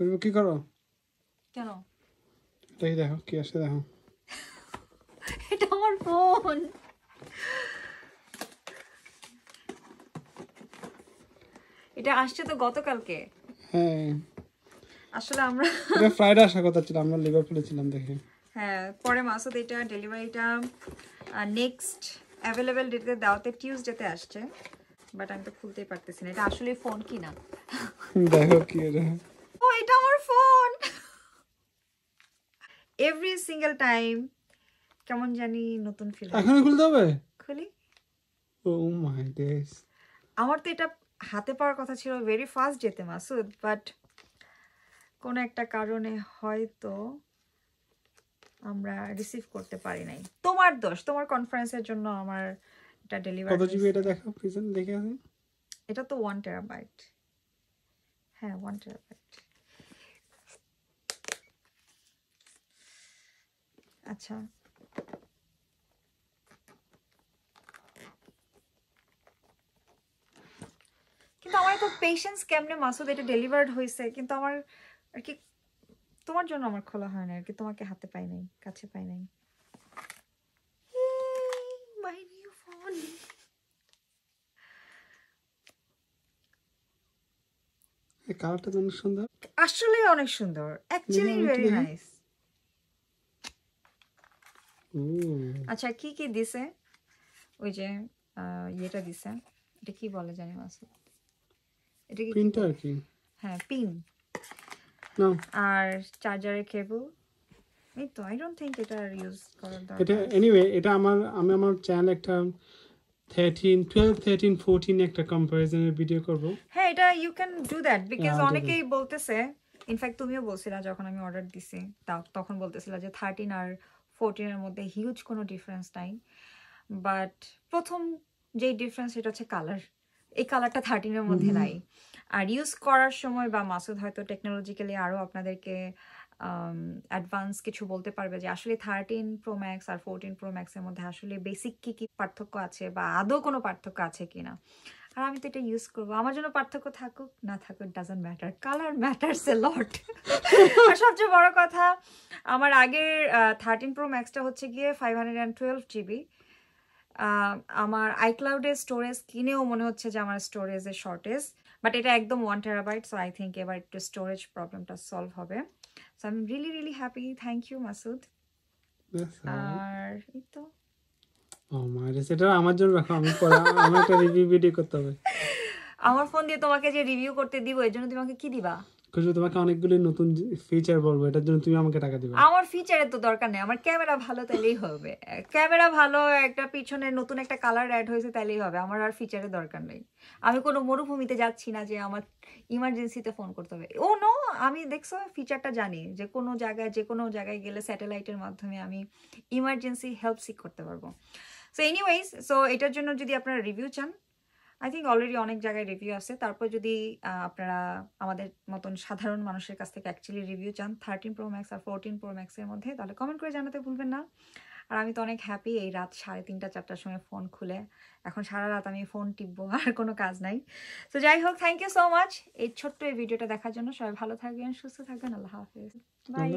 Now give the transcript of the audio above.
তুমি কি করো? কেন? এটাই দেখো কি আসে দেখো। এটা আমার ফোন। এটা আসছে তো গতকালকে। হ্যাঁ আসলে আমরা এটা ফ্রাইডে আসার কথা ছিল, আমরা লিভারপুলে ছিলাম দেখে। হ্যাঁ পরে মাসুদ এটা ডেলিভারিটা নেক্সট অ্যাভেলেবেল ডেটে দেওয়াতে টিউসডেতে আসছে, বাট আমি তো খুলতেই পারতেছি না। এটা আসলে ফোন কি না? দেখো কি এটা। ও এটা আমার ফোন। এভরি সিঙ্গেল টাইম কেমন জানি নতুন ফিল হয়। এখন খুলতে হবে? খুলি। ও মাই ডেস। আমার তো এটা হাতে পাওয়ার কথা ছিল ভেরি ফার্স্ট যেতে মাসুদ, বাট কোনো একটা কারণে হয়তো আমরা রিসিভ করতে পারি নাই। তোমার দোষ, তোমার কনফারেন্সের জন্য আমার এটা ডেলিভার কত জিবি এটা দেখো প্লিজ, দেখে আছে। এটা তো 1 টেরাবাইট। হ্যাঁ 1 টেরাবাইট। আচ্ছা কিন্তু আমার তো পেশেন্স কেমনে মাসুদ, এটা ডেলিভার্ড হয়েছে কিন্তু আমার আর কি তোমার জন্য আমার খোলা হয় না আর কি, তোমাকে হাতে পাই নাই, কাছে পাই নাই। My new phone. এই কালারটা তো অনেক সুন্দর। আসলে অনেক সুন্দর, অ্যাকচুয়ালি ভেরি নাইস। আচ্ছা কি কি দিছে? ওই যে ইয়েটা দিছে, এটা কি বলে জানি মাসুদ, এটা কি প্রিন্টার কি? হ্যাঁ পিন না আর চার্জারের কেবল। এই তো আই ডোন্ট থিংক এটা ইউজ করার এটা দরকার। এনিওয়ে এটা আমি আমার চ্যানেল একটা 12 13 14 একটা কম্পারিজনের ভিডিও করব। হ্যাঁ এটা you can do that because I'll do অনেকেই বলতেছে, ইনফ্যাক্ট তুমিও বলছিলা যখন আমি অর্ডার দিছি তখন বলতেছিলা যে 13 আর 14 এর মধ্যে হিউজ কোনো ডিফারেন্স নাই, বাট প্রথম যেই ডিফারেন্স সেটা হচ্ছে কালার। এই কালারটা 13 এর মধ্যে নাই। আর ইউজ করার সময় বা মাসুদ হয়তো টেকনোলজিক্যালি আরও আপনাদেরকে অ্যাডভান্স কিছু বলতে পারবে যে আসলে 13 প্রো ম্যাক্স আর 14 প্রো ম্যাক্সের মধ্যে আসলে বেসিক কি কি পার্থক্য আছে বা আদৌ কোনো পার্থক্য আছে কিনা। আর আমি তো এটা ইউজ করবো, আমার জন্য পার্থক্য থাকুক না থাকুক ডাজন্ট ম্যাটার, কালার ম্যাটারস এ লট। আর সবচেয়ে বড় কথা আমার আগের 13 প্রো ম্যাক্সটা হচ্ছে গিয়ে 512 জিবি। আমার আইক্লাউডের স্টোরেজ কিনেও মনে হচ্ছে যে আমার স্টোরেজের শর্টেজ, বাট এটা একদম 1 টেরাবাইট, সো আই থিঙ্ক এবার একটু স্টোরেজ প্রবলেমটা সলভ হবে। So I am really really happy, thank you Masud. আর এই তো ও মাই ডেস, এটা আমার জন্য রাখো, আমি পরে আমার একটা রিভিউ ভিডিও করতে হবে। আমার ফোন দিয়ে তোমাকে যে রিভিউ করতে দিব এর জন্য তুমি আমাকে কি দিবা? কিছু তোমাকে অনেকগুলো নতুন ফিচার বলবো, এটার জন্য তুমি আমাকে টাকা দিবে। আমার ফিচারের তো দরকার নেই, আমার ক্যামেরা ভালো তাইলেই হবে। ক্যামেরা ভালো, একটা পিছনে নতুন একটা কালার অ্যাড হয়েছে তাইলেই হবে, আমার আর ফিচারের দরকার নেই। আমি কোনো মরুভূমিতে যাচ্ছি না যে আমার ইমার্জেন্সিতে ফোন করতে হবে। ও নো, আমি দেখছো ফিচারটা জানি যে কোনো জায়গায় যে কোনো জায়গায় গেলে স্যাটেলাইটের মাধ্যমে আমি ইমার্জেন্সি হেল্প সিক করতে পারবো। সো এনিওয়েজ, সো এটার জন্য যদি আপনারা রিভিউ চান, আই থিঙ্ক অলরেডি অনেক জায়গায় রিভিউ আছে। তারপর যদি আপনারা আমাদের মতন সাধারণ মানুষের কাছ থেকে অ্যাকচুয়ালি রিভিউ চান 13 প্রো ম্যাক্স আর 14 প্রো ম্যাক্সের মধ্যে, তাহলে কমেন্ট করে জানাতে ভুলবেন না। আর আমি তো অনেক হ্যাপি এই রাত 3:30 4টার সময় ফোন খুলে, এখন সারা রাত আমি ফোন টিপবো, আর কোনো কাজ নাই। তো যাই হোক, থ্যাংক ইউ সো মাচ এই ছোট্ট এই ভিডিওটা দেখার জন্য। সবাই ভালো থাকবেন, সুস্থ থাকবেন, আল্লাহ হাফেজ, বাই।